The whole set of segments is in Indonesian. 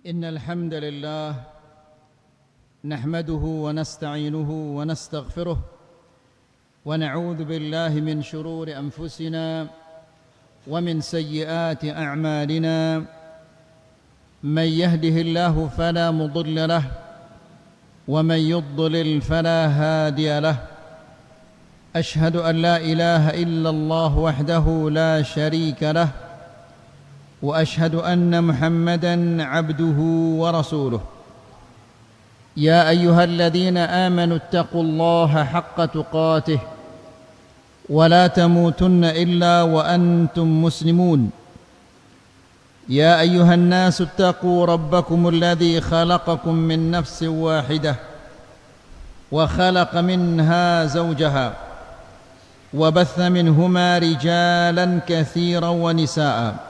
إن الحمد لله نحمده ونستعينه ونستغفره ونعوذ بالله من شرور أنفسنا ومن سيئات أعمالنا من يهده الله فلا مضل له ومن يضلل فلا هادي له أشهد أن لا إله إلا الله وحده لا شريك له وأشهد أن محمدًا عبده ورسوله يا أيها الذين آمنوا اتقوا الله حق تقاته ولا تموتن إلا وأنتم مسلمون يا أيها الناس اتقوا ربكم الذي خلقكم من نفس واحدة وخلق منها زوجها وبث منهما رجالا كثيرا ونساء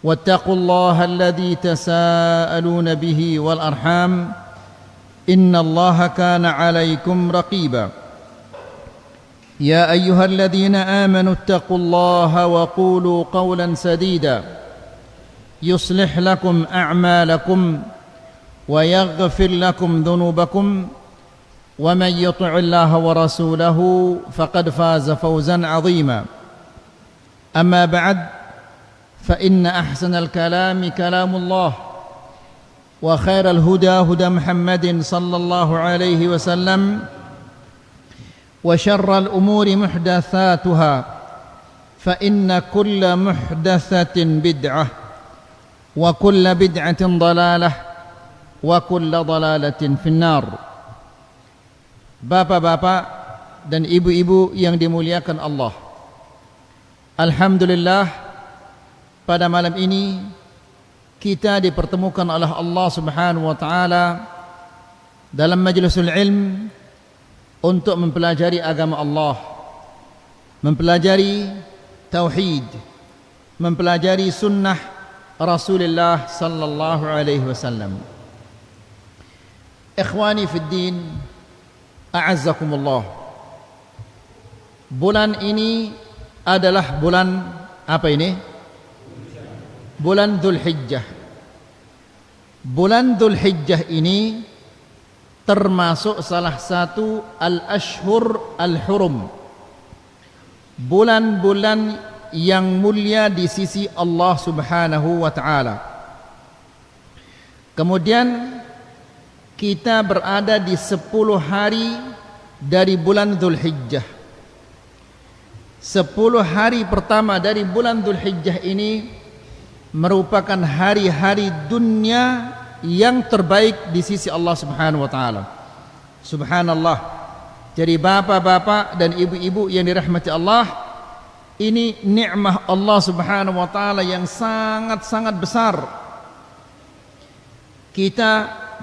واتقوا الله الذي تساءلون به والأرحام إن الله كان عليكم رقيبا يا أيها الذين آمنوا اتقوا الله وقولوا قولا سديدا يصلح لكم أعمالكم ويغفر لكم ذنوبكم ومن يطع الله ورسوله فقد فاز فوزا عظيما أما بعد فإن أحسن الكلام كلام الله وخير الهدى هدى محمد صلى الله عليه وسلم وشر الأمور محدثاتها فإن كل محدثة بدعة وكل بدعة ضلالة وكل ضلالة في النار. Bapak-bapak dan ibu-ibu yang dimuliakan Allah, alhamdulillah, pada malam ini kita dipertemukan oleh Allah Subhanahu wa taala dalam majlisul ilm untuk mempelajari agama Allah, mempelajari tauhid, mempelajari sunnah Rasulullah sallallahu alaihi wasallam. Ikhwani fid din, a'azzakumullah. Bulan ini adalah bulan apa ini? Bulan Dzulhijjah. Bulan Dzulhijjah ini termasuk salah satu al-ashhur al-hurum, bulan-bulan yang mulia di sisi Allah Subhanahu wa taala. Kemudian kita berada di 10 hari dari bulan Dzulhijjah. 10 hari pertama dari bulan Dzulhijjah ini merupakan hari-hari dunia yang terbaik di sisi Allah Subhanahu wa taala. Subhanallah. Jadi bapak-bapak dan ibu-ibu yang dirahmati Allah, ini nikmah Allah Subhanahu wa taala yang sangat-sangat besar. Kita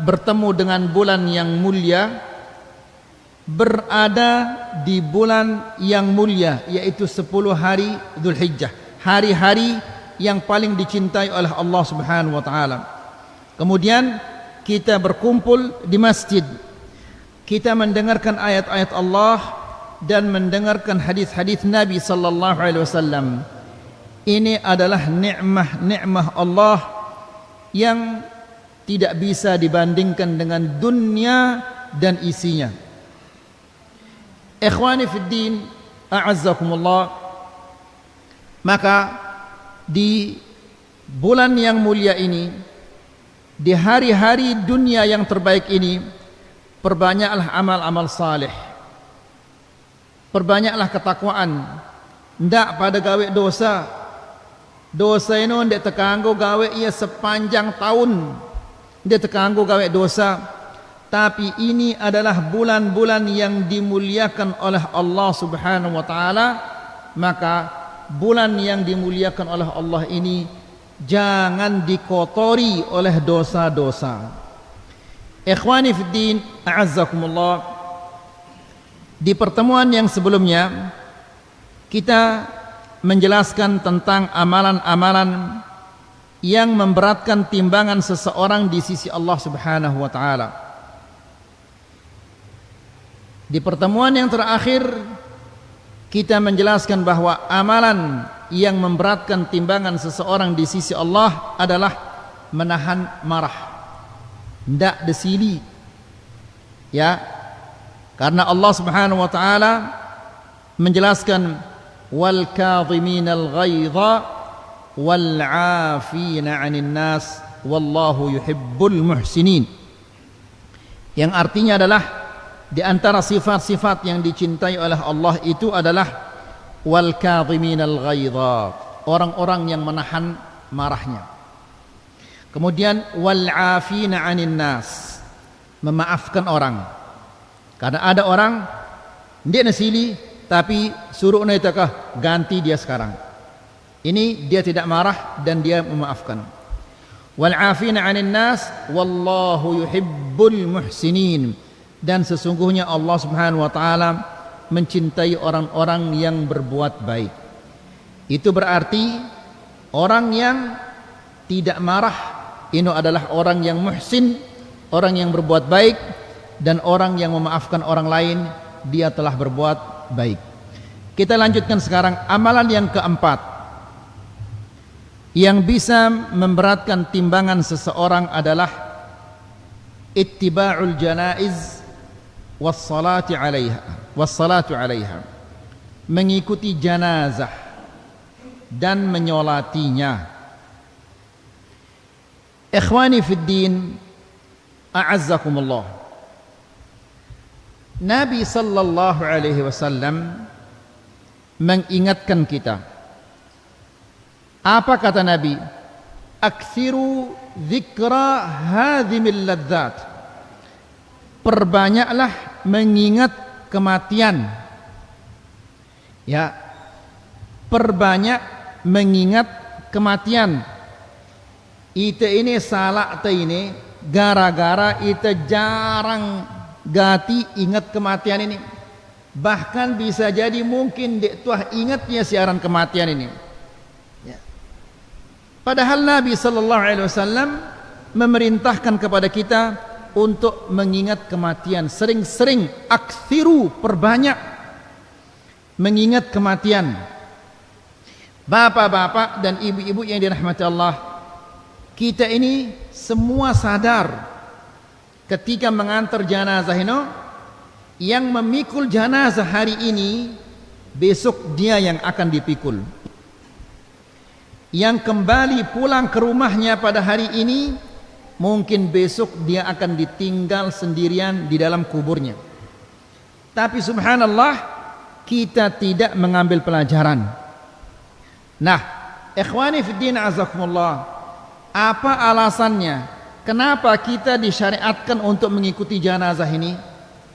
bertemu dengan bulan yang mulia, berada di bulan yang mulia, yaitu 10 hari Dzulhijjah, hari-hari yang paling dicintai oleh Allah Subhanahu wa taala. Kemudian kita berkumpul di masjid, kita mendengarkan ayat-ayat Allah dan mendengarkan hadis-hadis Nabi sallallahu alaihi wasallam. Ini adalah nikmah Allah yang tidak bisa dibandingkan dengan dunia dan isinya. Ikhwani fid din, a'azzakumullah. Maka di bulan yang mulia ini, di hari-hari dunia yang terbaik ini, perbanyaklah amal-amal saleh, perbanyaklah ketakwaan. Ndak pada gawe dosa, dosa ini ndak terkanggo gawe ia sepanjang tahun, ndak terkanggo gawe dosa. Tapi ini adalah bulan-bulan yang dimuliakan oleh Allah Subhanahu wa taala. Maka bulan yang dimuliakan oleh Allah ini jangan dikotori oleh dosa-dosa. Ikhwani fid din, a'azzakumullah. Di pertemuan yang sebelumnya kita menjelaskan tentang amalan-amalan yang memberatkan timbangan seseorang di sisi Allah Subhanahu wa taala. Di pertemuan yang terakhir kita menjelaskan bahwa amalan yang memberatkan timbangan seseorang di sisi Allah adalah menahan marah, ndak desili. Ya, karena Allah Subhanahu wa taala menjelaskan wal kadhiminal ghaidha wal 'afina 'anil nas wallahu yuhibbul muhsinin. Yang artinya adalah di antara sifat-sifat yang dicintai oleh Allah itu adalah wal kadhiminal ghaidha, orang-orang yang menahan marahnya. Kemudian wal 'afina 'anil nas, memaafkan orang. Karena ada orang dia nasili tapi suruh naikah ganti dia sekarang. Ini dia tidak marah dan dia memaafkan. Wal 'afina 'anil nas wallahu yuhibbul muhsinin, dan sesungguhnya Allah Subhanahu wa taala mencintai orang-orang yang berbuat baik. Itu berarti orang yang tidak marah ini adalah orang yang muhsin, orang yang berbuat baik, dan orang yang memaafkan orang lain dia telah berbuat baik. Kita lanjutkan sekarang amalan yang keempat yang bisa memberatkan timbangan seseorang adalah ittiba'ul janaiz wassalatu 'alaiha, mengikuti janazah dan menyolatinya. Ikhwani fid din, a'azzakumullah. Nabi sallallahu alaihi wasallam mengingatkan kita. Apa kata Nabi? Aktsiru dzikra hadhimil ladzat. Perbanyaklah mengingat kematian. Ya. Perbanyak mengingat kematian. Ita ini salah ta ini gara-gara ita jarang gati ingat kematian ini. Bahkan bisa jadi mungkin dek tuah ingatnya siaran kematian ini. Ya. Padahal Nabi sallallahu alaihi wasallam memerintahkan kepada kita untuk mengingat kematian, sering-sering, aktsiru, perbanyak mengingat kematian. Bapak-bapak dan ibu-ibu yang dirahmati Allah, kita ini semua sadar ketika mengantar jenazah ini, yang memikul jenazah hari ini besok dia yang akan dipikul. Yang kembali pulang ke rumahnya pada hari ini mungkin besok dia akan ditinggal sendirian di dalam kuburnya. Tapi subhanallah, kita tidak mengambil pelajaran. Nah, ikhwani fiddin azakumullah, apa alasannya kenapa kita disyariatkan untuk mengikuti jenazah ini?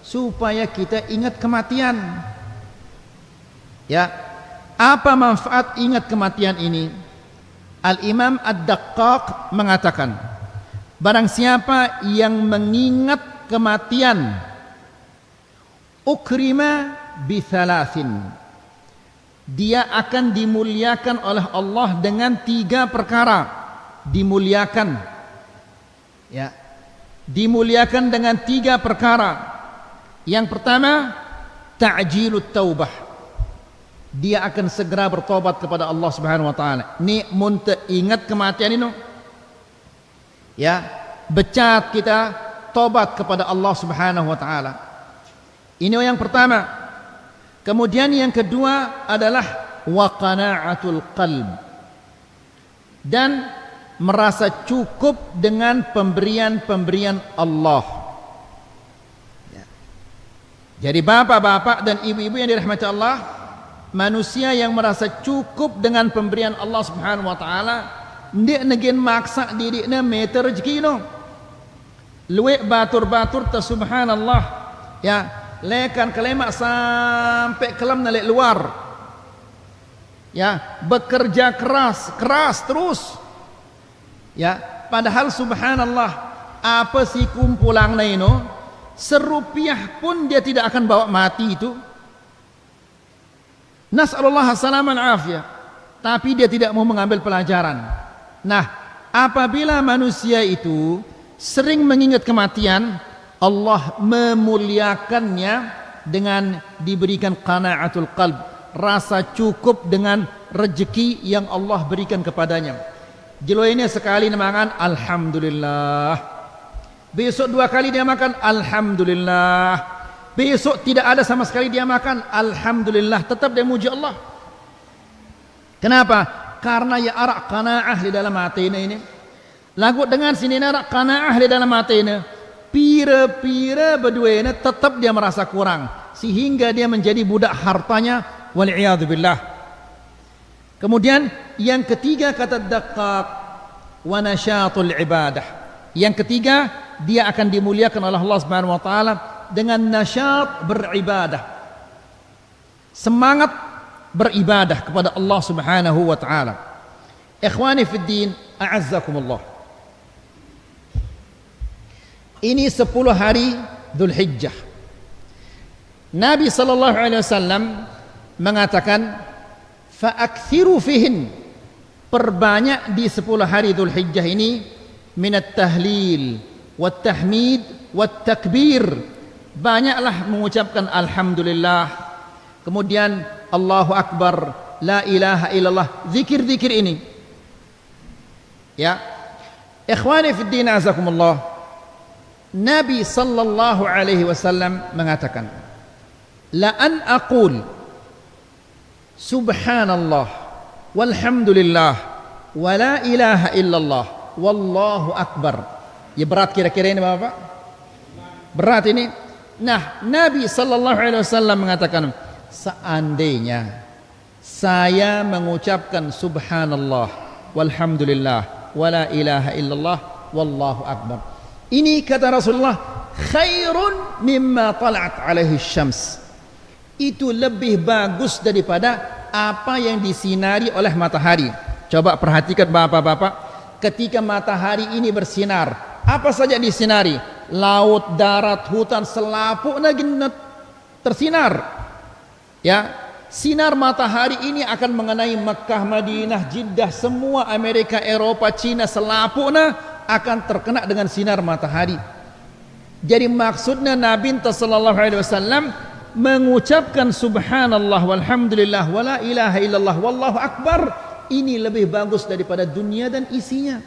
Supaya kita ingat kematian. Ya, apa manfaat ingat kematian ini? Al-Imam Ad-Daqqaq mengatakan, barang siapa yang mengingat kematian, ukrima bithalathin, dia akan dimuliakan oleh Allah dengan 3 perkara. Dimuliakan, ya, dimuliakan dengan 3 perkara. Yang pertama, ta'jilut taubah, dia akan segera bertobat kepada Allah Subhanahu wa taala. Ni mun ingat kematian ini, ya, becat kita tobat kepada Allah Subhanahu wa taala. Ini yang pertama. Kemudian yang kedua adalah wa qana'atul qalb, dan merasa cukup dengan pemberian-pemberian Allah. Jadi bapak-bapak dan ibu-ibu yang dirahmati Allah, manusia yang merasa cukup dengan pemberian Allah Subhanahu wa taala, ndak negen maksa dirinya meter rezeki no. Luwe batur-batur ta subhanallah, ya, lekan kelemak sampai kelam nalek luar. Ya, bekerja keras terus. Ya, padahal subhanallah, apa sih kumpulang na ino? Serupiah pun dia tidak akan bawa mati itu. Nas'alullah salaman afiyah. Tapi dia tidak mau mengambil pelajaran. Nah, apabila manusia itu sering mengingat kematian, Allah memuliakannya dengan diberikan qana'atul qalb, rasa cukup dengan rezeki yang Allah berikan kepadanya. Jelo ini sekali dia makan alhamdulillah. Besok 2 kali dia makan alhamdulillah. Besok tidak ada sama sekali dia makan alhamdulillah, tetap dia muji Allah. Kenapa? Karena ya arak qanaah di dalam hatinya ini. Lagu dengan sini arak qanaah di dalam hatinya. Pira-pira berdua ini tetap dia merasa kurang, sehingga dia menjadi budak hartanya, wal'iyadzubillah. Kemudian yang ketiga kata daqqaq wa nasyatul ibadah. Yang ketiga, dia akan dimuliakan oleh Allah Subhanahu wa taala dengan nasyat beribadah. Semangat beribadah kepada Allah Subhanahu wa taala. Ikhwani fid din, a'azzakumullah. Ini 10 hari Dzulhijjah. Nabi sallallahu alaihi wasallam mengatakan, fa'akthiru fihin, perbanyak di 10 hari Dzulhijjah ini minat tahlil wat tahmid wat takbir, banyaklah mengucapkan alhamdulillah, kemudian Allahu akbar, la ilaha illallah, zikir-zikir ini. Ya, ikhwani fid din, azakumullah. Nabi sallallahu alaihi wasallam mengatakan, la an aqul subhanallah walhamdulillah wa la ilaha illallah wallahu akbar. Ya berat kira-kira ini Bapak? Berat ini. Nah, Nabi sallallahu alaihi wasallam mengatakan, seandainya saya mengucapkan subhanallah walhamdulillah wa la ilaha illallah wallahu akbar, ini kata Rasulullah, khairun mimma tala'at alaihi syams, itu lebih bagus daripada apa yang disinari oleh matahari. Coba perhatikan bapak-bapak, ketika matahari ini bersinar, apa saja disinari? Laut, darat, hutan, selaput tersinar. Ya, sinar matahari ini akan mengenai Mekah, Madinah, Jeddah, semua Amerika, Eropa, Cina, selaputnya akan terkena dengan sinar matahari. Jadi maksudnya Nabi sallallahu alaihi wasallam mengucapkan subhanallah walhamdulillah wa la ilaha illallah wallahu akbar, ini lebih bagus daripada dunia dan isinya.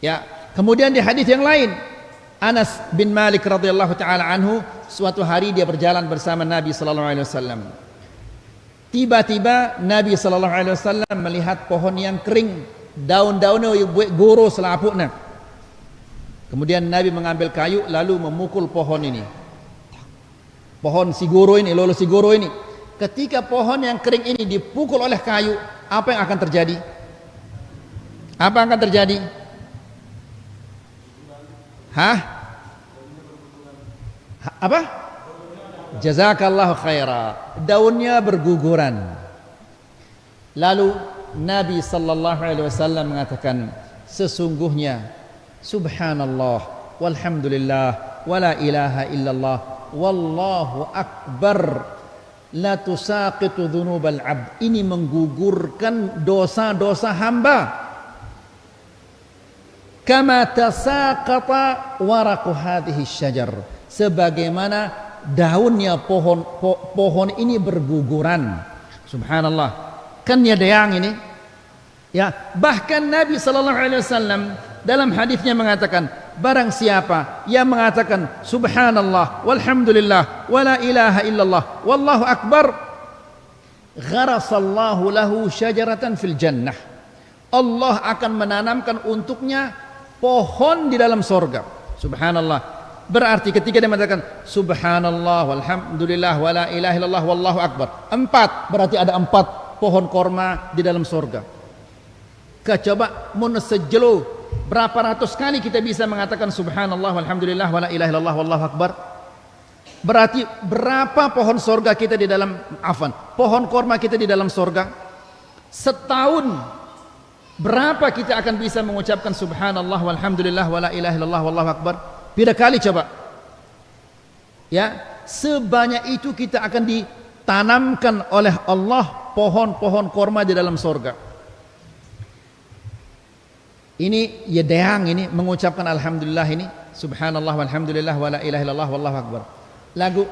Ya, kemudian di hadis yang lain, Anas bin Malik radhiyallahu taala anhu, suatu hari dia berjalan bersama Nabi sallallahu alaihi wasallam. Tiba-tiba Nabi sallallahu alaihi wasallam melihat pohon yang kering, daun-daunnya goro selaputnya. Kemudian Nabi mengambil kayu lalu memukul pohon ini. Pohon sigoro ini, lolo sigoro ini. Ketika pohon yang kering ini dipukul oleh kayu, apa yang akan terjadi? Apa yang akan terjadi? Hah? Apa? Jazakallahu khaira. Daunnya berguguran. Lalu Nabi sallallahu alaihi wasallam mengatakan, sesungguhnya subhanallah walhamdulillah wala ilaha illallah wallahu akbar la tusaqitu dzunubal abd, ini menggugurkan dosa-dosa hamba, kama tasaqata waraqu hadhihi syajar, sebagaimana daunnya pohon ini berguguran. Subhanallah, kan ya dayang ini. Ya, bahkan Nabi sallallahu alaihi wasallam dalam hadisnya mengatakan, barang siapa yang mengatakan subhanallah walhamdulillah wala ilaha illallah wallahu akbar, gharasallahu lahu syajaratan fil jannah, Allah akan menanamkan untuknya pohon di dalam sorga. Subhanallah, berarti ketika dia mengatakan subhanallah walhamdulillah wala ilaha illallah wallahu akbar, 4, berarti ada 4 pohon korma di dalam sorga. Coba mun sejelo berapa ratus kali kita bisa mengatakan subhanallah walhamdulillah wala ilaha illallah wallahu akbar? Berarti berapa pohon sorga kita di dalam, pohon korma kita di dalam sorga? Setahun berapa kita akan bisa mengucapkan subhanallah walhamdulillah wala ilaha illallah wallahu akbar? Berapa kali coba? Ya, sebanyak itu kita akan ditanamkan oleh Allah pohon-pohon korma di dalam sorga. Ini ya dayang ini mengucapkan alhamdulillah ini, subhanallah walhamdulillah wala ilaha illallah wallahu akbar. Lagu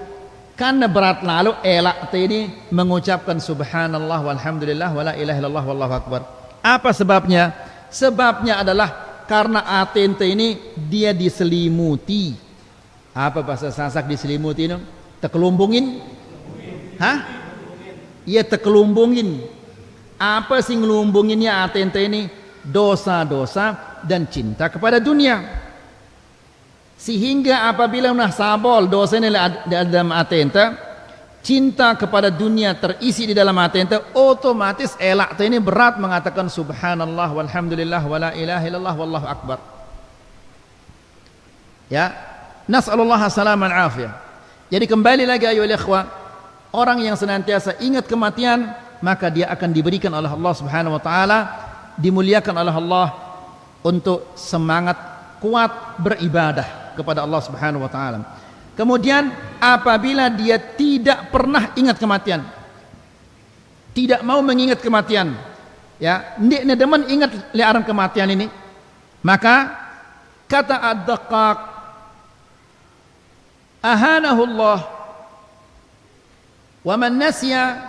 karena berat lalu elak tadi mengucapkan subhanallah walhamdulillah wala ilaha illallah wallahu akbar. Apa sebabnya? Sebabnya adalah karena atente ini dia diselimuti. Apa bahasa Sasak diselimuti itu? Tekelumbungin? Hah? Iya, tekelumbungin. Apa sih ngelumbunginnya atente ini? Dosa-dosa dan cinta kepada dunia. Sehingga apabila sabol dosa ini ada dalam atente, cinta kepada dunia terisi di dalam hati ente, otomatis elak ini berat mengatakan subhanallah walhamdulillah wala ilaha illallah wallahu akbar. Ya, nas'alullah salaman afiyah. Jadi kembali lagi ayolah ikhwah, orang yang senantiasa ingat kematian, maka dia akan diberikan oleh Allah Subhanahu wa taala, dimuliakan oleh Allah untuk semangat kuat beribadah kepada Allah Subhanahu wa taala. Kemudian apabila dia tidak pernah ingat kematian, tidak mau mengingat kematian, ya, ndekne demen ingat liaran kematian ini, maka kata ad-Daqqaq, ahanahu Allah wa man nasiya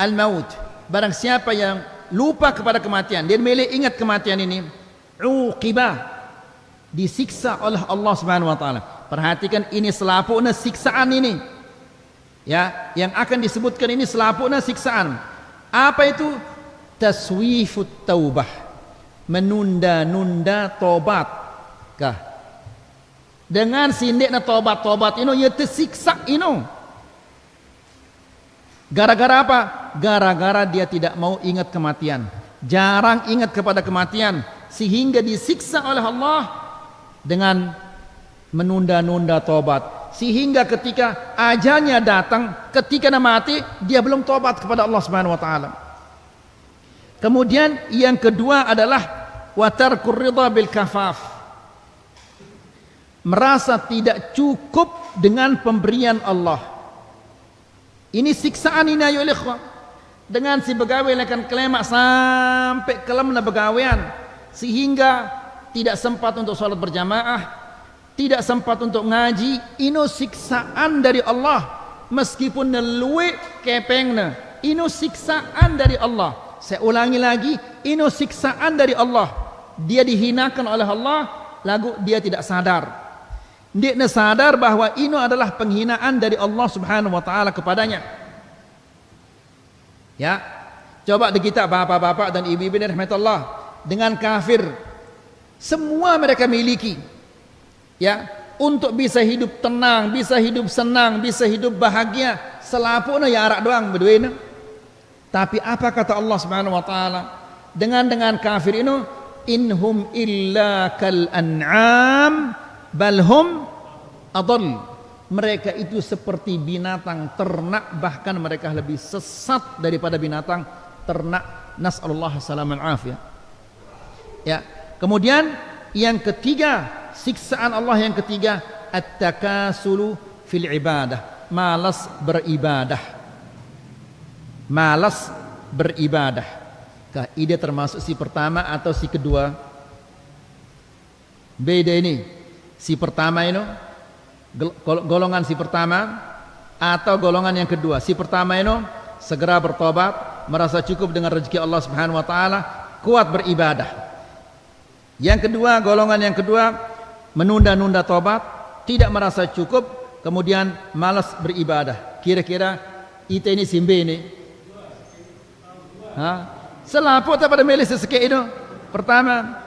al-maut. Barang siapa yang lupa kepada kematian, dia milih ingat kematian ini, uqibah, disiksa oleh Allah Subhanahu wa taala. Perhatikan ini selapukna siksaan ini. Ya, yang akan disebutkan ini selapukna siksaan. Apa itu? Taswifut taubah. Menunda-nunda tobat. Kah? Dengan sindikna tobat ini ya tersiksa ini. Gara-gara apa? Gara-gara dia tidak mau ingat kematian. Jarang ingat kepada kematian, sehingga disiksa oleh Allah dengan menunda-nunda tobat, sehingga ketika ajalnya datang, ketika dia mati, dia belum tobat kepada Allah Subhanahu wa taala. Kemudian yang kedua adalah watarkur ridha bil kafaf. Merasa tidak cukup dengan pemberian Allah. Ini siksaan ini ayo ikhwah. Dengan si begawe lekan kelemak sampai kelemna begawean, sehingga tidak sempat untuk sholat berjamaah, tidak sempat untuk ngaji. Ino siksaan dari Allah, meskipun nelui kepengna, ino siksaan dari Allah. Saya ulangi lagi, ino siksaan dari Allah. Dia dihinakan oleh Allah, lalu dia tidak sadar. Dia sadar bahwa ino adalah penghinaan dari Allah Subhanahu wa taala kepadanya. Ya, coba di kita bapak-bapak dan ibu-ibu rahmatullah, dengan kafir semua mereka miliki, ya, untuk bisa hidup tenang, bisa hidup senang, bisa hidup bahagia, selapuna ya arak doang berduanya. Tapi apa kata Allah Subhanahu wa taala dengan kafir ini? Inhum illa kal an'am balhum adall. Mereka itu seperti binatang ternak, bahkan mereka lebih sesat daripada binatang ternak. Nas'alullah salaman afiyah. Ya, kemudian yang ketiga, siksaan Allah yang ketiga, at-takasulu fil ibadah, malas beribadah. Malas beribadah. Kah ide termasuk si pertama atau si kedua? Beda ini. Si pertama ini golongan si pertama atau golongan yang kedua. Si pertama ini segera bertobat, merasa cukup dengan rezeki Allah Subhanahu wa taala, kuat beribadah. Yang kedua, golongan yang kedua menunda-nunda tobat, tidak merasa cukup, kemudian malas beribadah. Kira-kira itu ini simbe ini. Selaput pada milih sesekali itu. Pertama,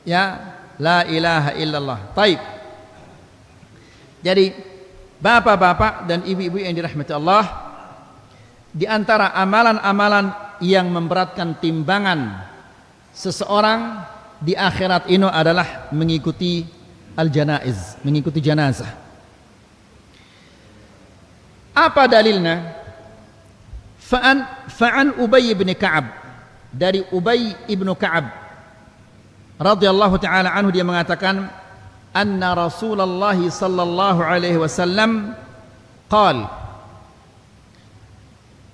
ya, la ilaha illallah. Taib. Jadi bapak-bapak dan ibu-ibu yang dirahmati Allah, di antara amalan-amalan yang memberatkan timbangan seseorang di akhirat ini adalah mengikuti al-janaiz, mengikuti jenazah. Apa dalilnya? Fa'an Ubay bin Ka'ab, dari Ubay ibn Ka'ab radhiyallahu ta'ala anhu, dia mengatakan anna Rasulullah sallallahu alaihi wasallam qal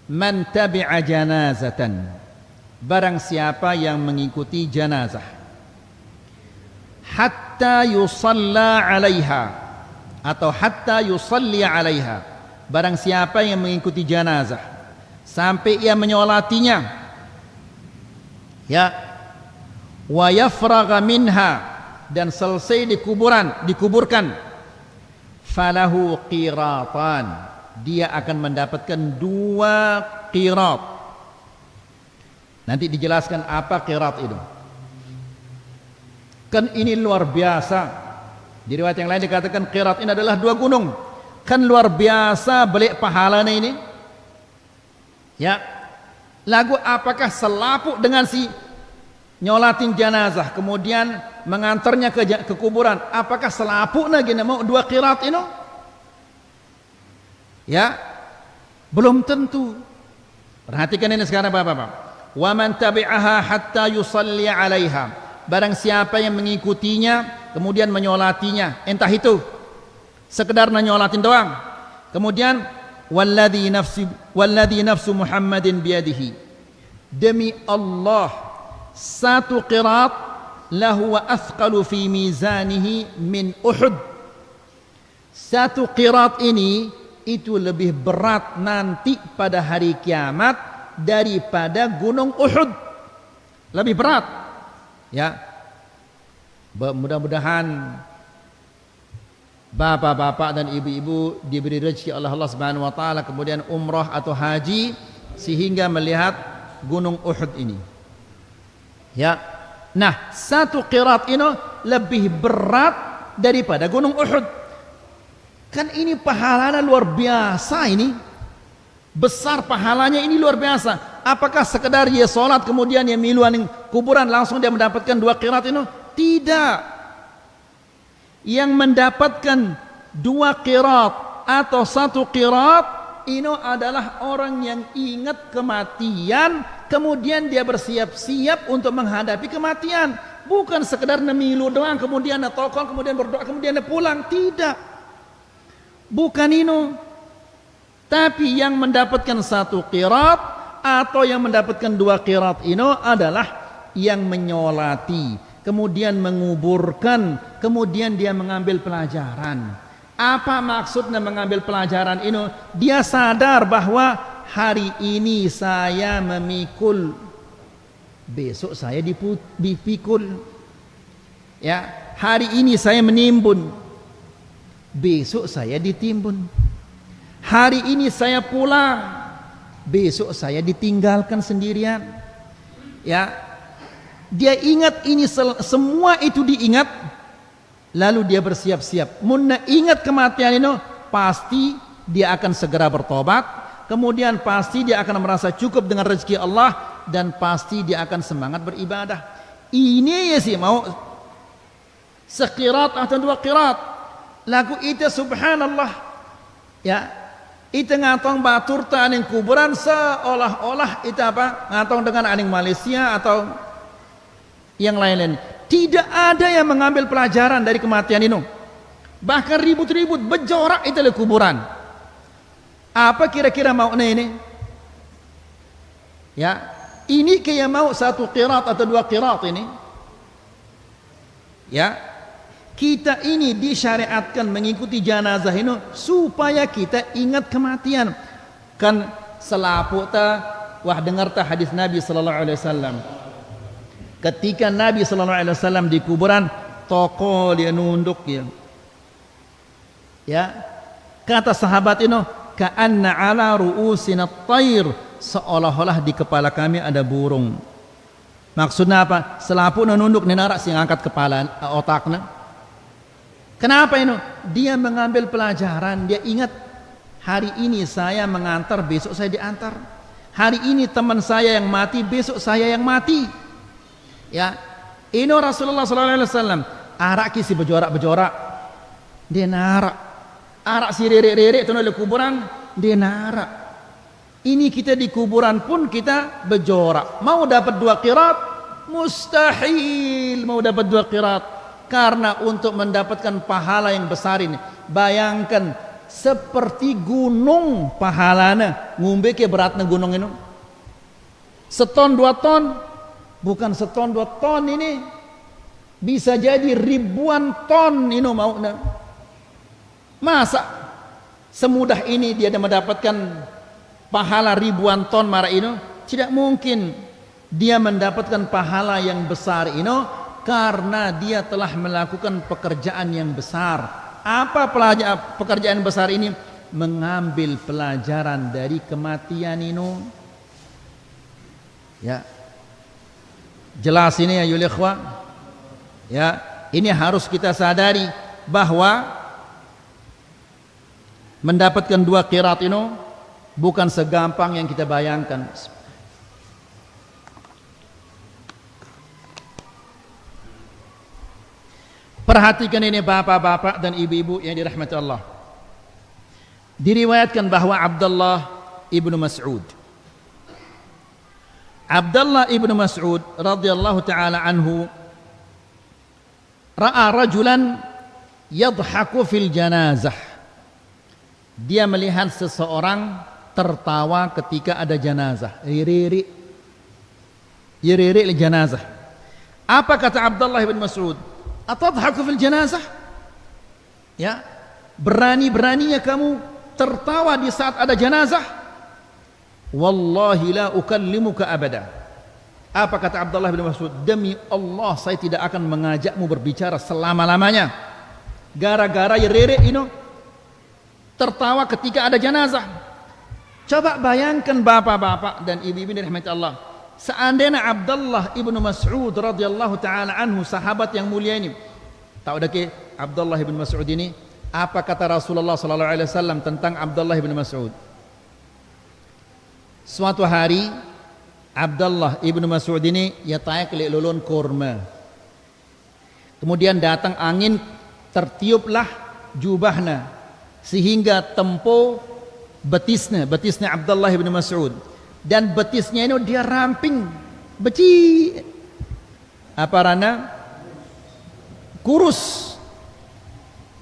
man tabi'a janazatan, barang siapa yang mengikuti janazah, hatta yusalla alaiha atau hatta yusalli alaiha, barang siapa yang mengikuti janazah sampai ia menyolatinya, Ya, wa yafragha minha, dan selesai dikuburkan, falahu qiratan, dia akan mendapatkan 2 qirat. Nanti dijelaskan apa qirat itu. Kan ini luar biasa. Di riwayat yang lain dikatakan qirat ini adalah 2 gunung. Kan luar biasa belik pahalanya ini. Ya. Lagu apakah selaput dengan si nyolatin jenazah kemudian mengantarnya ke kuburan, apakah selaput lagi mau 2 qirat ini? Ya. Belum tentu. Perhatikan ini sekarang Bapak-bapak. Wa man tabi'aha hatta yusalli 'alaiha. Barang siapa yang mengikutinya kemudian menyolatinya, entah itu sekedar menyolatin doang. Kemudian walladzi nafsu Muhammadin biyadihi. Demi Allah, 1 qirat lahu wa athqalu fi mizanihi min Uhud. 1 qirat ini itu lebih berat nanti pada hari kiamat daripada gunung Uhud. Lebih berat. Ya. Mudah-mudahan bapak-bapak dan ibu-ibu diberi rezeki oleh Allah Subhanahu wa taala kemudian umrah atau haji sehingga melihat gunung Uhud ini. Ya. Nah, 1 qirat ini lebih berat daripada gunung Uhud. Kan ini pahalanya luar biasa ini. Besar pahalanya ini luar biasa. Apakah sekedar dia sholat kemudian dia miluan kuburan langsung dia mendapatkan 2 qirat ini? Tidak. Yang mendapatkan 2 qirat atau 1 qirat ini adalah orang yang ingat kematian kemudian dia bersiap-siap untuk menghadapi kematian, bukan sekedar nemilu doang kemudian tokol kemudian berdoa kemudian pulang. Tidak, bukan itu. Tapi yang mendapatkan 1 qirat atau yang mendapatkan 2 qirat ini adalah yang menyolati kemudian menguburkan kemudian dia mengambil pelajaran. Apa maksudnya mengambil pelajaran ini? Dia sadar bahwa hari ini saya memikul, besok saya dipikul. Ya, hari ini saya menimbun, besok saya ditimbun. Hari ini saya pulang, besok saya ditinggalkan sendirian. Ya, dia ingat ini semua itu diingat, lalu dia bersiap-siap. Munna ingat kematian ini, pasti dia akan segera bertobat. Kemudian pasti dia akan merasa cukup dengan rezeki Allah dan pasti dia akan semangat beribadah. Ini ya sih mau sekirat atau 2 qirat. Lagu itu subhanallah. Ya, itu ngatong batur ta aning kuburan seolah-olah itu apa? Ngatong dengan aning Malaysia atau yang lain-lain. Tidak ada yang mengambil pelajaran dari kematian ini. Bahkan ribut-ribut berjorak itu le kuburan. Apa kira-kira maunya ini? Ya, ini kayak mau 1 qirat atau 2 qirat ini. Ya, kita ini disyariatkan mengikuti jenazah ini supaya kita ingat kematian. Kan selaput ta, wah dengar ta hadis Nabi sallallahu alaihi wasallam. Ketika Nabi sallallahu alaihi wasallam di kuburan, toko dia nunduk dia. Ya, kata sahabat ini, ka'anna ala ru'usina at-tayr, seolah-olah di kepala kami ada burung. Maksudnya apa? Selaput nunduk nenarak sing angkat kepala otaknya. Kenapa ini? Dia mengambil pelajaran, dia ingat hari ini saya mengantar, besok saya diantar. Hari ini teman saya yang mati, besok saya yang mati. Ya, ini Rasulullah sallallahu alaihi wasallam arak kisi berjorak-berjorak. Dia narak. Arak si rere-rere itu di kuburan, dia narak. Ini kita di kuburan pun kita berjorak. Mau dapat 2 qirat? Mustahil mau dapat 2 qirat. Karena untuk mendapatkan pahala yang besar ini, bayangkan seperti gunung pahalanya. Ngumbe ke beratnya gunung ini. 1 ton 2 ton, bukan 1 ton 2 ton ini. Bisa jadi ribuan ton ini maunya. Masa semudah ini dia mendapatkan pahala ribuan ton marah ini? Tidak mungkin. dia mendapatkan pahala yang besar karena dia telah melakukan pekerjaan yang besar. Apa pekerjaan besar ini? Mengambil pelajaran dari kematian ya. Jelas ini ya ikhwah. Ya, ini harus kita sadari bahwa mendapatkan 2 qirat bukan segampang yang kita bayangkan. Perhatikan ini bapak-bapak dan ibu-ibu yang dirahmati Allah. Diriwayatkan bahwa Abdullah ibnu Mas'ud radhiyallahu taala anhu ra'a rajulan yadhaku fil janazah. Dia melihat seseorang tertawa ketika ada jenazah. Iri-iri janazah. Apa kata Abdullah ibn Mas'ud? Atadhaku fil janazah? Ya, berani-beraninya kamu tertawa di saat ada jenazah? Wallahi la ukallimuka abada. Apa kata Abdullah bin Mas'ud? Demi Allah saya tidak akan mengajakmu berbicara selama-lamanya. Gara-gara iri tertawa ketika ada jenazah. Coba bayangkan bapak-bapak dan ibu-ibu dirahmati Allah. Seandainya Abdullah ibnu Mas'ud radhiyallahu taala anhu, sahabat yang mulia ini, tahu dah ke Abdullah ibnu Mas'ud ini apa kata Rasulullah sallallahu alaihi wasallam tentang Abdullah ibnu Mas'ud? Suatu hari Abdullah ibnu Mas'ud ini ya tayak lulun kurma. Kemudian datang angin, tertiuplah jubahnya sehingga tempo betisnya Abdullah ibnu Mas'ud. Dan betisnya ini dia ramping, beci, apa rana, kurus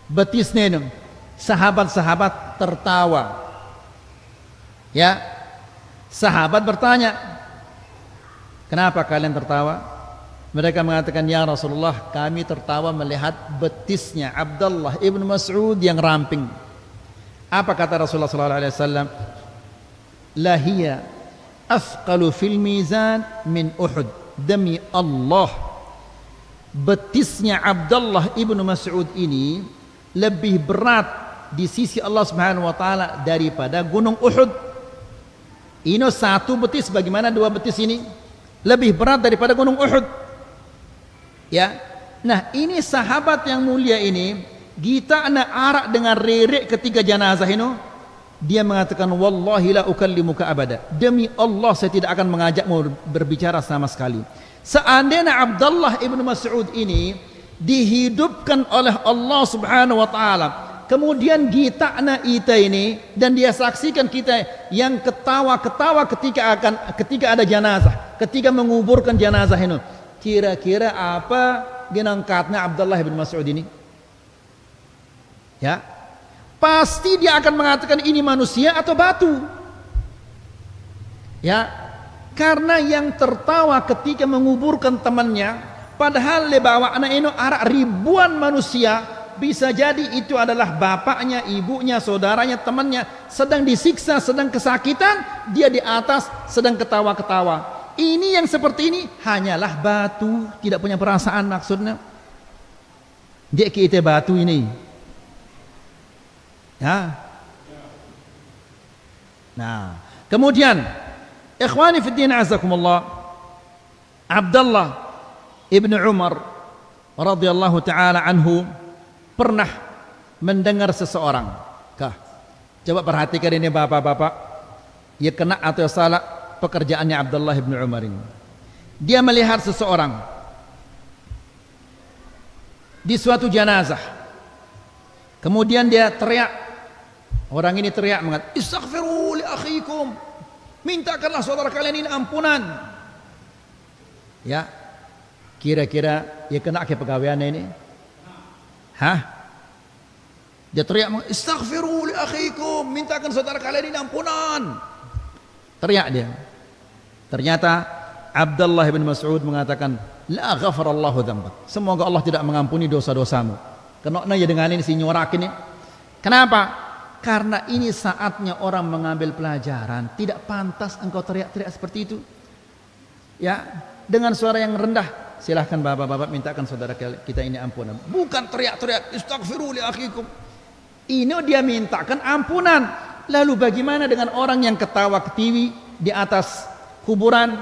betisnya ini. Sahabat-sahabat tertawa. Ya, sahabat bertanya, kenapa kalian tertawa? Mereka mengatakan, ya Rasulullah, kami tertawa melihat betisnya Abdullah ibnu Mas'ud yang ramping. Apa kata Rasulullah sallallahu alaihi wasallam? La hiya athqalu fil mizan min Uhud. Demi Allah, betisnya Abdullah ibnu Mas'ud ini lebih berat di sisi Allah Subhanahu wa taala daripada gunung Uhud. Ini satu betis, bagaimana 2 betis ini? Lebih berat daripada gunung Uhud. Ya. Nah, ini sahabat yang mulia ini, kita ana arak dengan rerek ketika jenazah ini. Dia mengatakan, wallahi la ukallimuka abada. Demi Allah saya tidak akan mengajakmu berbicara sama sekali. Seandainya Abdullah ibnu Mas'ud ini dihidupkan oleh Allah Subhanahu wa taala, kemudian kita ini dan dia saksikan kita yang ketawa-ketawa ketika ada jenazah, ketika menguburkan jenazah ini, kira-kira apa ginangkatnya Abdullah ibnu Mas'ud ini? Ya, pasti dia akan mengatakan ini manusia atau batu. Ya, karena yang tertawa ketika menguburkan temannya, padahal lebawa anak ini arak ribuan manusia, bisa jadi itu adalah bapaknya, ibunya, saudaranya, temannya sedang disiksa, sedang kesakitan, dia di atas sedang ketawa-ketawa. Ini yang seperti ini hanyalah batu, tidak punya perasaan maksudnya. Dia kita batu ini. Ya. Nah, kemudian ikhwani fi din azakumullah, Abdullah ibnu Umar radhiyallahu taala anhu pernah mendengar seseorang. Coba perhatikan ini bapak-bapak, ya kena atau salah pekerjaannya Abdullah ibnu Umar ini. Dia melihat seseorang di suatu jenazah, kemudian dia teriak. Orang ini teriak mengatakan, istaghfiru li akhikum, mintakanlah saudara kalian ini ampunan. Ya, kira-kira ya kena ke pegawaiannya ini? Hah? Dia teriak, istaghfiru li akhikum, mintakan saudara kalian ini ampunan. Teriak dia. Ternyata Abdullah bin Mas'ud mengatakan, la ghafarallahu dzambak, semoga Allah tidak mengampuni dosa-dosamu. Kenapa ya dengan ini si nyorak ini? Kenapa? Karena ini saatnya orang mengambil pelajaran. Tidak pantas engkau teriak-teriak seperti itu. Ya, dengan suara yang rendah, silahkan bapak-bapak mintakan saudara kita ini ampunan. Bukan teriak-teriak istaghfiru li akhikum. Ini dia mintakan ampunan. Lalu bagaimana dengan orang yang ketawa ketiwi di atas kuburan,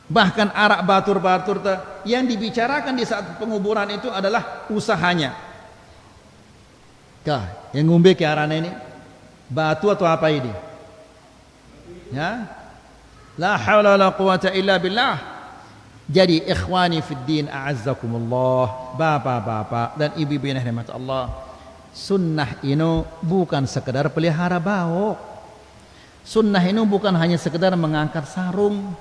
bahkan arak batur-batur yang dibicarakan di saat penguburan itu adalah usahanya. Kah, yang ngombe ke arana ini batu atau apa ini? Ya. La haula wala quwata illa billah. Jadi ikhwani fid din a'azzakumullah, bapak-bapak dan ibu-ibu yang dirahmati Allah, sunnah ini bukan sekedar pelihara bawok. Sunnah ini bukan hanya sekedar mengangkat sarung.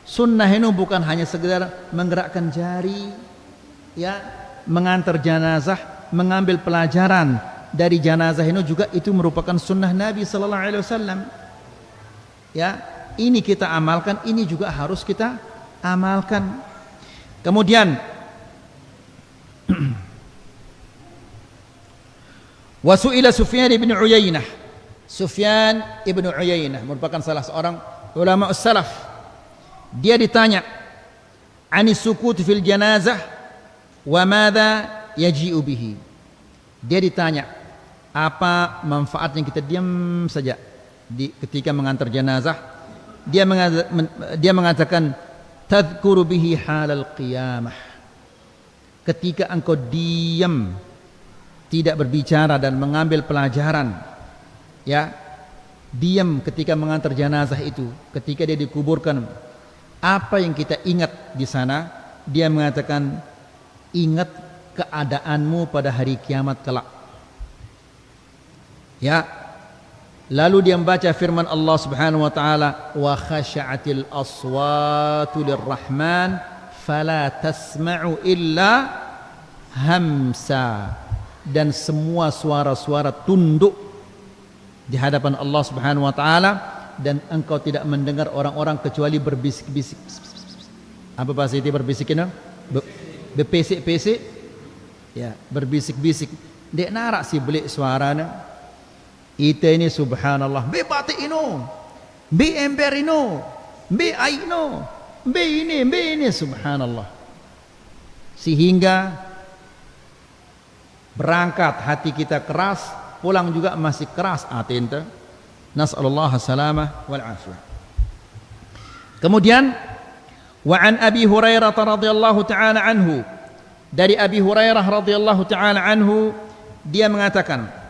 Sunnah ini bukan hanya sekedar menggerakkan jari, ya, mengantar jenazah, mengambil pelajaran dari jenazah ini juga itu merupakan sunnah Nabi sallallahu alaihi wasallam. Ya, ini kita amalkan, ini juga harus kita amalkan. Kemudian wasu'ila Sufyan ibn Uyainah. Sufyan ibn Uyainah merupakan salah seorang ulama salaf. Dia ditanya anis sukut fil janazah wa madza yaji'u bihi. Dia ditanya apa manfaatnya kita diam saja ketika mengantar jenazah. Dia mengatakan tadhkuru bihi halal qiyamah. Ketika engkau diam, tidak berbicara dan mengambil pelajaran, ya, diam ketika mengantar jenazah itu, ketika dia dikuburkan, apa yang kita ingat di sana? Dia mengatakan ingat keadaanmu pada hari kiamat kelak. Ya. Lalu dia membaca firman Allah Subhanahu wa taala, wa khasha'atil aswatu lirrahman fala tasma'u illa hamsa. Dan semua suara-suara tunduk di hadapan Allah Subhanahu wa taala, dan engkau tidak mendengar orang-orang kecuali berbisik-bisik. Apa bahasa itu berbisik ini? Bepesik-pesik. Ya, berbisik-bisik. Dek narak si belik suaranya. Ita ini subhanallah, be batik ino, be ember ino, be air ino, be ini subhanallah. Sehingga berangkat hati kita keras, pulang juga masih keras hati ente. Nas'alullah salamah wal afiyah. Kemudian wa an Abi Hurairah radhiyallahu taala anhu, dari Abi Hurairah radhiyallahu taala anhu, dia mengatakan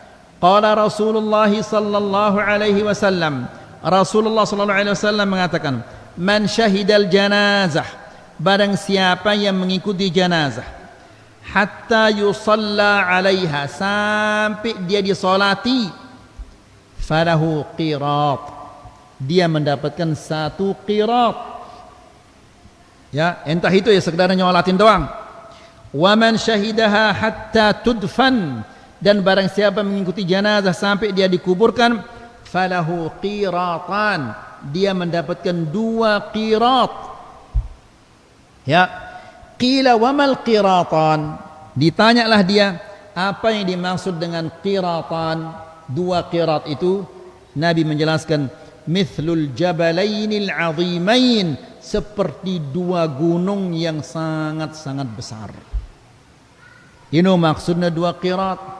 qala Rasulullah sallallahu alaihi wasallam, Rasulullah sallallahu alaihi wasallam mengatakan, man syahidal janazah, barang siapa yang mengikuti janazah, hatta yusalla alaiha, sampai dia disolati, falahu qirat, dia mendapatkan satu qirat. Ya, entah itu ya sekedar nyolatin doang. Wa man syahidaha hatta tudfan, dan barang siapa mengikuti jenazah sampai dia dikuburkan, falahu qiratan, dia mendapatkan 2 qirat. Ya, qila wamal qiratan, ditanyalah dia apa yang dimaksud dengan qiratan, 2 qirat itu. Nabi menjelaskan mithlul jabalainil azimain, seperti 2 gunung yang sangat-sangat besar. Ini maksudnya 2 qirat.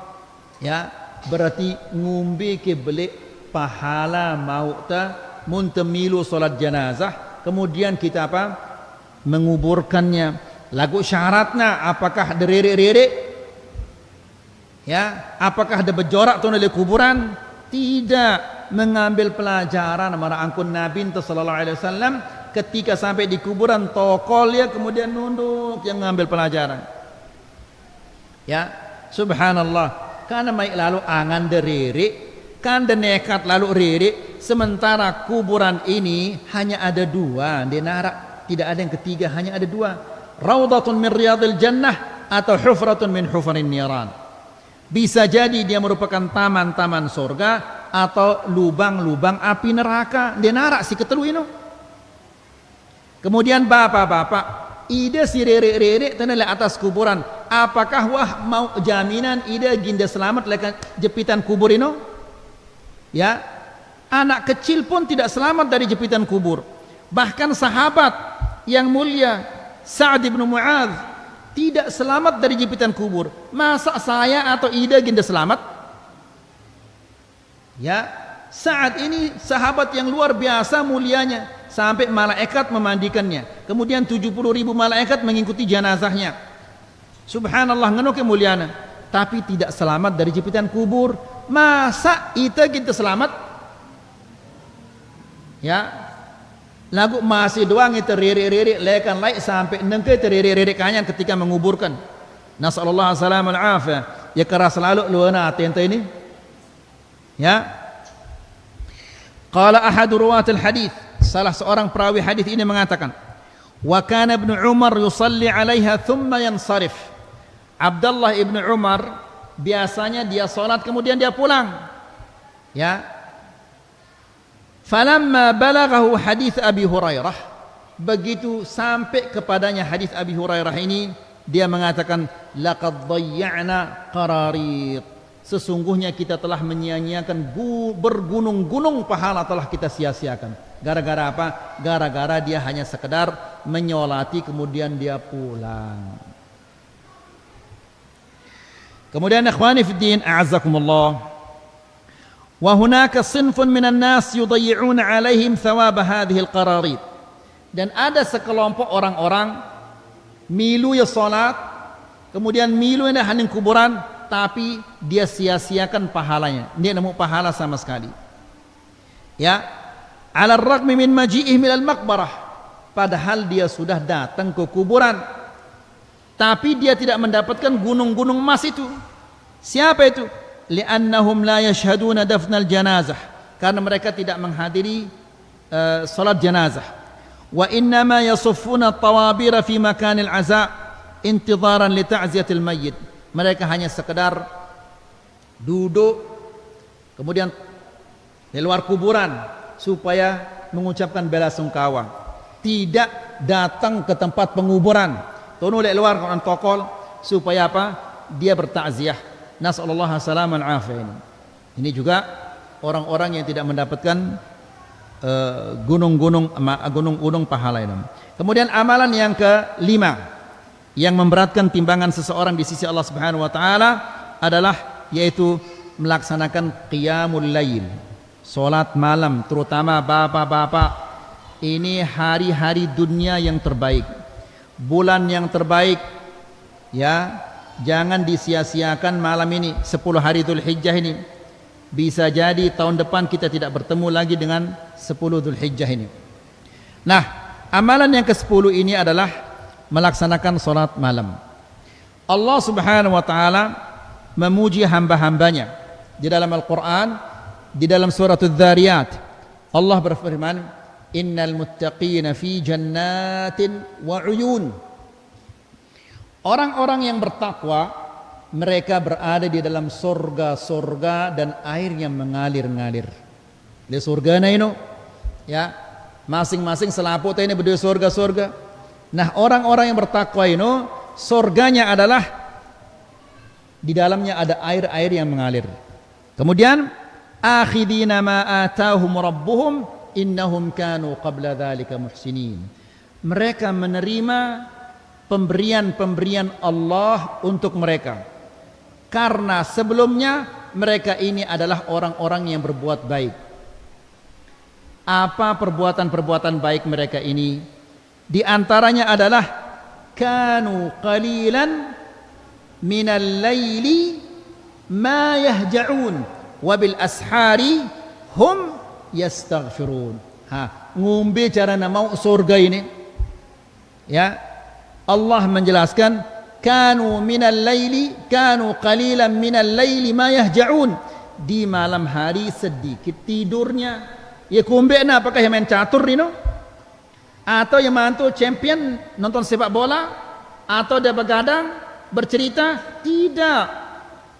Ya, berarti ngumbi ke belik pahala mauta muntemilu solat jenazah, kemudian kita apa? Menguburkannya. Lagu syaratnya apakah ada ririk-ririk? Ya, apakah ada berjorak tu di kuburan? Tidak. Mengambil pelajaran marah angkun Nabi sallallahu alaihi wasallam ketika sampai di kuburan tokol ya, kemudian nunduk yang mengambil pelajaran. Ya, subhanallah. Karena mai lalu angan deririk, kan nekat lalu ririk, sementara kuburan ini hanya ada 2, dia narak tidak ada yang ketiga, hanya ada 2. Raudatun min riyadil jannah atau hufratun min hufarin niran. Bisa jadi dia merupakan taman-taman surga atau lubang-lubang api neraka. Dia narak si ketelu ini. Kemudian bapak-bapak, ide si ririk-ririk tenang atas kuburan. Apakah wah mau jaminan ide ginda selamat lekan jepitan kubur ini? Ya, anak kecil pun tidak selamat dari jepitan kubur. Bahkan sahabat yang mulia Sa'ad bin Mu'adz tidak selamat dari jepitan kubur. Masa saya atau Ida ginda selamat? Ya, Sa'ad ini sahabat yang luar biasa mulianya, sampai malaikat memandikannya. Kemudian 70.000 malaikat mengikuti jenazahnya. Subhanallah, ngeno kemuliaan. Tapi tidak selamat dari jepitan kubur. Masa kita selamat? Ya, lagu masih doang itu riri-riri lekan laik sampai nengke riri-riri kanyan ketika menguburkan. Nasallallahu alaihi wasallam. Ya keras selalu luana atenta ini. Ya. Qala ahadu ruwatil hadits, salah seorang perawi hadis ini mengatakan, wa kana ibnu Umar yusalli 'alaiha thumma yansarif. Abdullah ibnu Umar biasanya dia salat kemudian dia pulang. Ya. Falamma balaghahu hadits Abi Hurairah, begitu sampai kepadanya hadis Abi Hurairah ini, dia mengatakan, laqad dhayya'na qararit, sesungguhnya kita telah menyia-nyiakan bergunung-gunung pahala telah kita sia-siakan. Gara-gara apa? Gara-gara dia hanya sekedar menyolati kemudian dia pulang. Kemudian ikhwani fiddin, a'azzakumullah, wa hunaka sinfun minan nas yudayyi'una 'alaihim thawab hadhihi al-qararit, dan ada sekelompok orang-orang milu ya salat kemudian milu ini haning kuburan, tapi dia sia-siakan pahalanya, dia nemu pahala sama sekali. Ya, 'ala ar-ragmi min maji'ih minal maqbarah, padahal dia sudah datang ke kuburan tapi dia tidak mendapatkan gunung-gunung emas itu. Siapa itu? Li'annahum la yashhaduna dafnal janazah, karena mereka tidak menghadiri salat janazah. Wa innama yasuffuna tawabira fi makanil aza intidaran li ta'ziyatil mayyit. Mereka hanya sekedar duduk kemudian di luar kuburan supaya mengucapkan bela sungkawa, tidak datang ke tempat penguburan. Tono di luar Quran tokol supaya apa? Dia bertakziah. Nasallallahu alaihi wasallam. Ini juga orang-orang yang tidak mendapatkan gunung-gunung pahala ini. Kemudian amalan yang kelima yang memberatkan timbangan seseorang di sisi Allah Subhanahu wa taala adalah yaitu melaksanakan qiyamul lail, salat malam, terutama bapak-bapak. Ini hari-hari dunia yang terbaik, bulan yang terbaik. Ya, jangan disia-siakan malam ini, 10 hari Dzulhijjah ini. Bisa jadi tahun depan kita tidak bertemu lagi dengan 10 Dzulhijjah ini. Nah, amalan yang ke-10 ini adalah melaksanakan salat malam. Allah Subhanahu wa taala memuji hamba-hambanya di dalam Al-Qur'an, di dalam surah Adz-Dzariyat. Allah berfirman, innal muttaqina fi jannatin wa 'uyun. Orang-orang yang bertakwa, mereka berada di dalam surga-surga dan air yang mengalir-ngalir. Di surga ini, ya, masing-masing selaput ini berdua surga-surga. Nah, orang-orang yang bertakwa ini, surganya adalah di dalamnya ada air-air yang mengalir. Kemudian, akhidina ma atahum rabbuhum innahum kanu qabla dzalika muhsinin. Mereka menerima pemberian-pemberian Allah untuk mereka, karena sebelumnya mereka ini adalah orang-orang yang berbuat baik. Apa perbuatan-perbuatan baik mereka ini? Di antaranya adalah kanu qalilan minal laili ma yahja'un wa bil ashari hum yastaghfirun. Ngumbe cara mau surga ini. Ya, Allah menjelaskan kanu qalilan minal laili ma yahja'un, di malam hari sedikit tidurnya. Ya kumbe na apakah yang main catur ini, atau yang mantu champion nonton sepak bola, atau dia begadang bercerita? Tidak,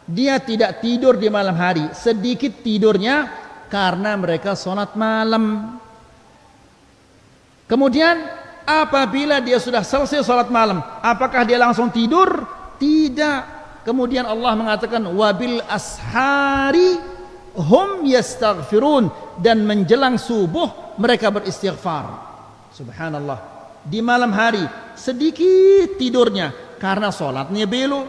dia tidak tidur di malam hari, sedikit tidurnya karena mereka sholat malam. Kemudian apabila dia sudah selesai sholat malam, apakah dia langsung tidur? Tidak. Kemudian Allah mengatakan wabil ashari hum yastaghfirun, dan menjelang subuh mereka beristighfar. Subhanallah. Di malam hari sedikit tidurnya karena sholatnya belo.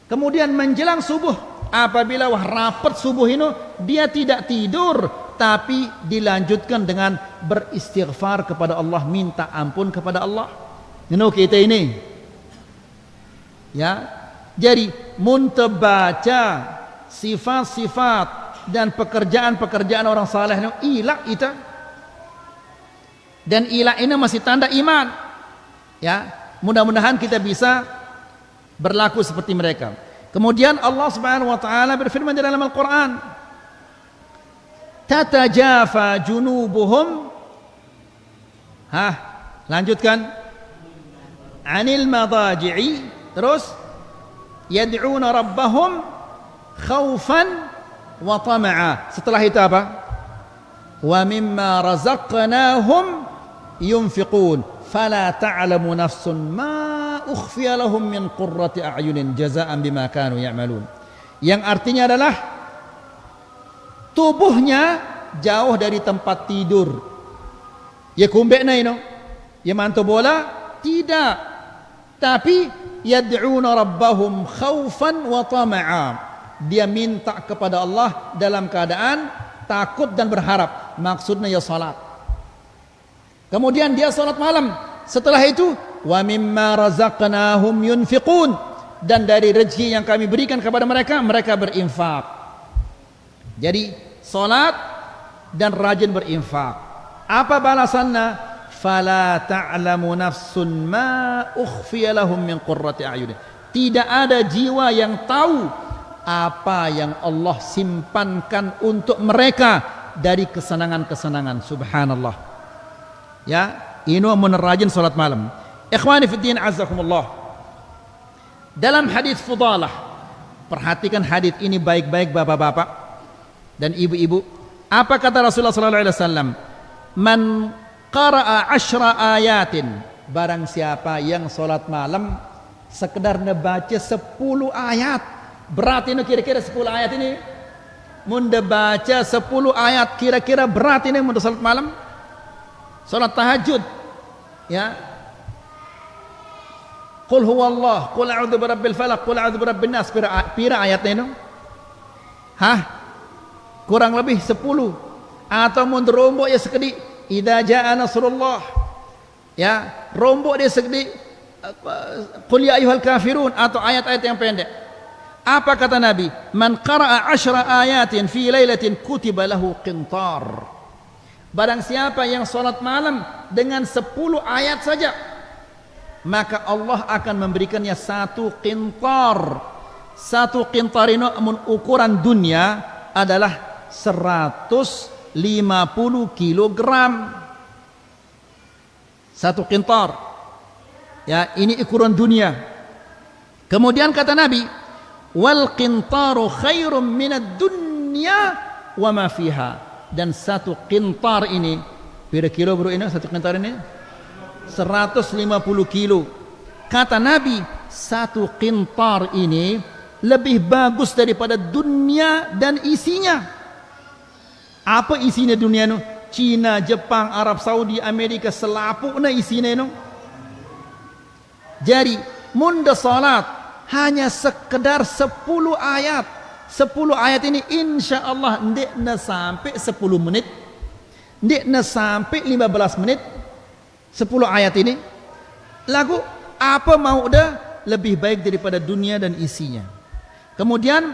Kemudian menjelang subuh, apabila rapat subuh ini, dia tidak tidur, tapi dilanjutkan dengan beristighfar kepada Allah, minta ampun kepada Allah. Kita ini, ya. Jadi baca sifat-sifat dan pekerjaan-pekerjaan orang saleh ini ilak kita. Dan ilak ini masih tanda iman. Ya, mudah-mudahan kita bisa berlaku seperti mereka. Kemudian Allah Subhanahu wa taala berfirman di dalam Al-Qur'an, "Tatajafa junubuhum." Lanjutkan. "Anil madaji'i." Terus, "Yad'una rabbahum khaufan wa tama'a." Setelah itu apa? "Wa mimma razaqnahum yunfiqun fala ta'lamu nafsun ma ukhfiya lahum min qurrati a'yunin jazaa'an bima kanu ya'malun." Yang artinya adalah tubuhnya jauh dari tempat tidur. Ya kumbekna ino, ya mantu bola tidak, tapi yad'una rabbahum khaufan wa tama'a. Dia minta kepada Allah dalam keadaan takut dan berharap. Maksudnya ya salat. Kemudian dia salat malam. Setelah itu, wa mimma razaqnahum yunfiqun. Dan dari rezeki yang kami berikan kepada mereka, mereka berinfak. Jadi salat dan rajin berinfak. Apa balasannya? Fala ta'lamu nafsun ma ukhfiya lahum min qurrati a'yunin. Tidak ada jiwa yang tahu apa yang Allah simpankan untuk mereka dari kesenangan-kesenangan. Subhanallah. Ya, ini menerajin salat malam. Ikhwani fi din azzakumullah. Dalam hadis Fudalah, perhatikan hadis ini baik-baik bapak-bapak dan ibu-ibu. Apa kata Rasulullah sallallahu alaihi wasallam? Man qara'a 10 ayatin, barang siapa yang salat malam sekedar membaca 10 ayat. Berat ini kira-kira 10 ayat ini. Mun baca 10 ayat kira-kira berat ini mun salat malam. Salat tahajud. Ya. Qul huwallah, qul a'udzu birabbil falaq, qul a'udzu birabbin nas. Pira ayatnya itu? Kurang lebih 10. Atau mun rombok ya sekedik idza jaa nasrullah. Ya, rombok dia sekedik qul ya ayyuhal kafirun atau ayat-ayat yang pendek. Apa kata Nabi? Man qara'a 10 ayatin fi lailatin kutiba lahu qintar. Barang siapa yang salat malam dengan 10 ayat saja, maka Allah akan memberikannya 1 qintar. 1 qintar ini ukuran dunia adalah 150 kilogram. 1 qintar. Ya, ini ukuran dunia. Kemudian kata Nabi, wal qintaru khairum minad dunya wa ma fiha. Dan 1 qintar ini, berapa kilo bro ini? 1 qintar ini 150 kilo. Kata Nabi, 1 qintar ini lebih bagus daripada dunia dan isinya. Apa isinya dunia itu? Cina, Jepang, Arab Saudi, Amerika, selapukna isinya itu. Jadi munda salat hanya sekedar 10 ayat. 10 ayat ini insya Allah ndekna sampai 10 menit, ndekna sampai 15 menit. 10 ayat ini lagu apa mau dah lebih baik daripada dunia dan isinya. Kemudian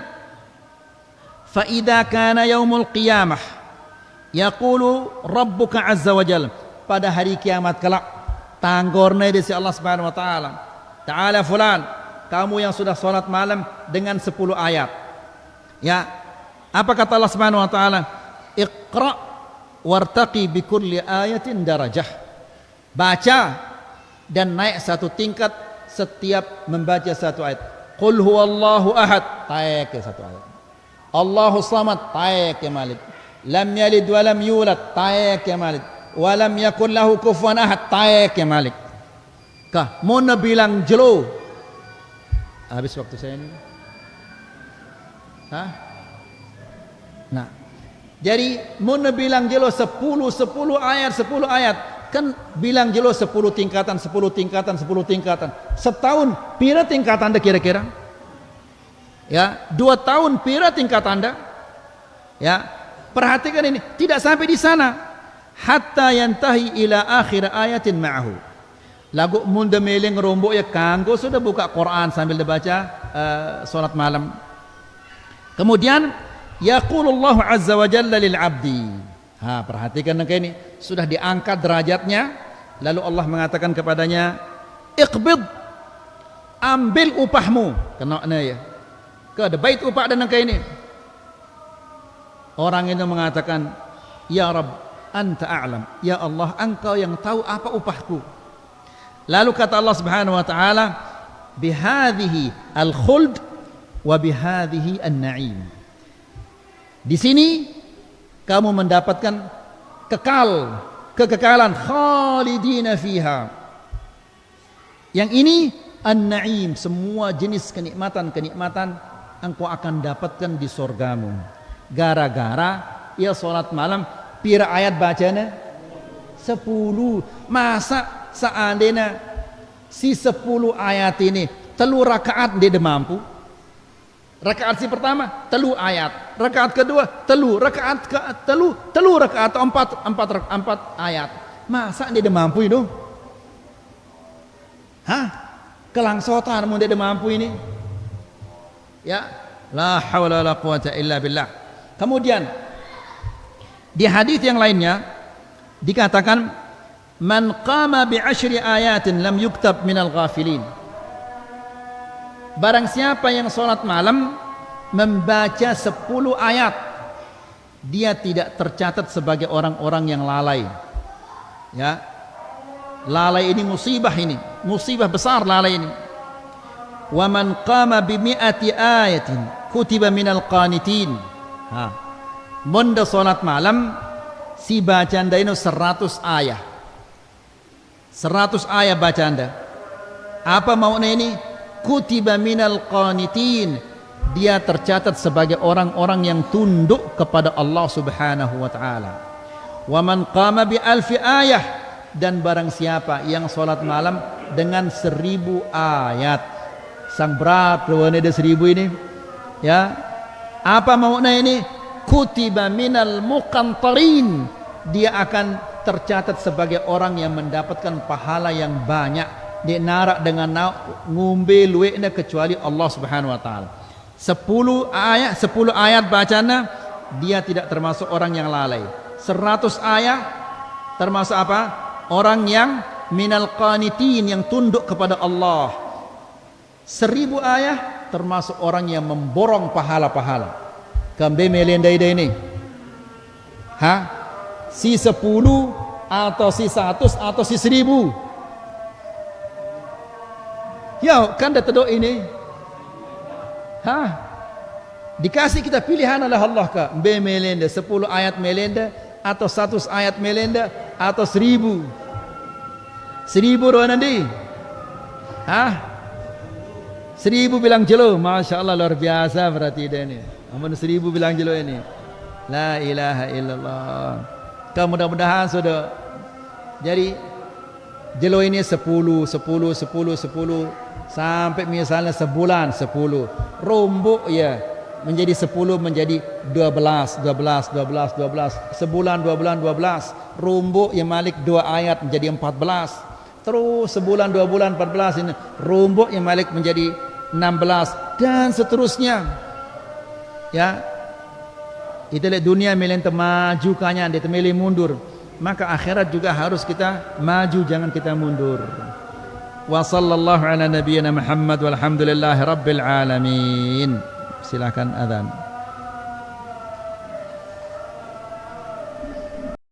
fa idza kana yaumul qiyamah yaqulu rabbuka azza wa jalla, pada hari kiamat kelak tanggorna di sisi Allah Subhanahu wa taala, ta'ala fulan, kamu yang sudah salat malam dengan 10 ayat. Ya, apa kata Allah Subhanahu wa taala? Iqra wartaqi bi kulli ayatin darajah. Baca dan naik 1 tingkat setiap membaca 1 ayat. Qul huwallahu ahad, taik 1 ayat. Allahu samad, taik ya Malik. Lam yalid wa lam yulad, taik ya Malik. Wa lam yakul lahu kufuwan ahad, taik ya Malik. Kah, mau bilang jelo. Habis waktu saya ini. Nah, jadi mau bilang jelo 10 ayat, 10 ayat. kan bilang jelo 10 tingkatan, 10 tingkatan, 10 tingkatan. Setahun pira tingkatan Anda kira-kira? Ya, 2 tahun pira tingkat Anda? Ya, perhatikan ini, tidak sampai di sana. Hatta yantahi ila akhir ayatin ma'ahu. Lagu munda meling rombok ya kanggo sudah buka Quran sambil dibaca salat malam. Kemudian yaqulullahu azza wa jalla lil abdi. Perhatikan ini sudah diangkat derajatnya, lalu Allah mengatakan kepadanya, iqbid, ambil upahmu. Kenapa ya? Ke ada bait upah dan ini. Orang itu mengatakan, ya Rabb, anta a'lam. Ya Allah, engkau yang tahu apa upahku. Lalu kata Allah Subhanahu wa taala, bihadhihi al-khuld wa bihadhihi an-na'im. Di sini kamu mendapatkan kekekalan khalidina fiha. Yang ini an-na'im, semua jenis kenikmatan-kenikmatan engkau akan dapatkan di surgamu. Gara-gara ya salat malam pira ayat bacanya 10. Masa seandainya si 10 ayat ini telu rakaat dia mampu. Rakaat si pertama telu ayat, rakaat kedua telu, rakaat ke telu rakaat empat ayat. Masa dia mampu itu? Kelangsotan mau dia mampu ini? Ya, la haula wala quwata illa billah. Kemudian di hadis yang lainnya dikatakan, man qama bi 10 ayatin lam yuktab minal ghafilin. Barang siapa yang salat malam membaca 10 ayat, dia tidak tercatat sebagai orang-orang yang lalai. Ya. Lalai ini musibah besar lalai ini. Wa man qama bi 100 ayatin kutiba minal qanitin. Munda salat malam si bacaan ini 100 ayat. 100 ayat baca Anda. Apa makna ini? Kutiba minal qanitin. Dia tercatat sebagai orang-orang yang tunduk kepada Allah Subhanahu wa taala. Wa man qama bi 1000 ayah, dan barang siapa yang salat malam dengan 1000 ayat. Sang berat lawan ada 1000 ini. Ya. Apa makna ini? Kutiba minal muqantarin. Dia akan tercatat sebagai orang yang mendapatkan pahala yang banyak. Dia narak dengan ngumbe luweknya kecuali Allah Subhanahu wa taala. 10 ayat bacana dia tidak termasuk orang yang lalai. 100 ayat termasuk apa? Orang yang minal qanitin, yang tunduk kepada Allah. 1000 ayat termasuk orang yang memborong pahala-pahala. Kambe melenda ini. Si 10 atau si 100 atau si 1000. Ya kan dah tedok ini. Dikasih kita pilihan oleh Allah ke be melenda 10 ayat melenda atau 100 ayat melenda atau 1000. 1000 roh nanti. 1000 bilang jelo, Masya Allah luar biasa berarti dia ini. Amun 1000 bilang jelo ini. La ilaha illallah. Mudah-mudahan sudah. Jadi jelo ini 10 sampai misalnya sebulan 10. Rombok ya menjadi 10 menjadi 12. Sebulan 2 bulan 12. Rombok ya malik 2 ayat menjadi 14. Terus sebulan 2 bulan 14 ini rombok ya malik menjadi 16 dan seterusnya. Ya. Itu lihat dunia milih maju kanya, dia milih mundur. Maka akhirat juga harus kita maju, jangan kita mundur. Wa sallallahu ala nabiyyina Muhammad walhamdulillahi rabbil alamin. Silakan adzan.